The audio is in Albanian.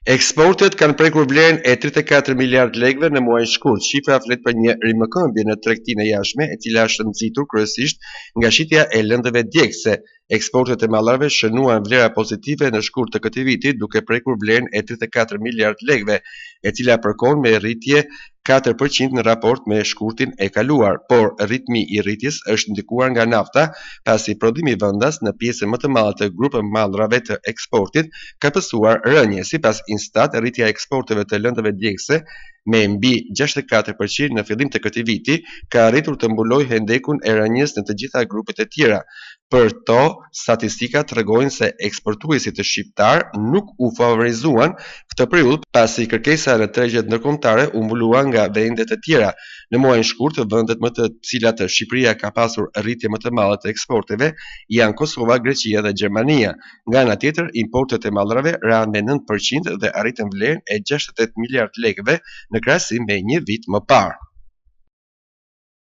Eksportet kanë prekur vlerën e 34 miliard lekëve në muajin shkurt. Shifra flet për një rimëkëmbje në tregtinë e jashtme, e cila është nxitur kryesisht nga shitja e lëndëve djegëse. Eksportet e mallarëve shënuan vlera pozitive në shkurt të këtij viti, duke prekur vlerën e 34 miliard lekëve, e cila përkon me rritje 4% në raport me shkurtin e kaluar, por ritmi i rritjes është ndikuar nga nafta, pasi prodhimi vendas në pjesën më të madhe të grupeve mallrave të eksportit ka pësuar rënje. Sipas Instat, rritja e eksporteve të lëndëve djegëse me mbi 64% në fillim të këtij viti ka arritur të mbulojë hendekun e rënjes në të gjitha grupet e tjera. Për to, statistikat tregojnë se eksportuesit shqiptar nuk u favorizuan këtë periudhë, pasi kërkesa në tregjet ndërkombëtare u mbulua nga vende të tjera. Në muajin shkurt, vendet më të cilat Shqipëria ka pasur rritje më të madhe të eksporteve janë Kosova, Greqia dhe Gjermania. Nga ana tjetër, importet e mallarëve ranë me 9% dhe arritën vlerën e 68 miliard lekëve në krahasim me një vit më parë.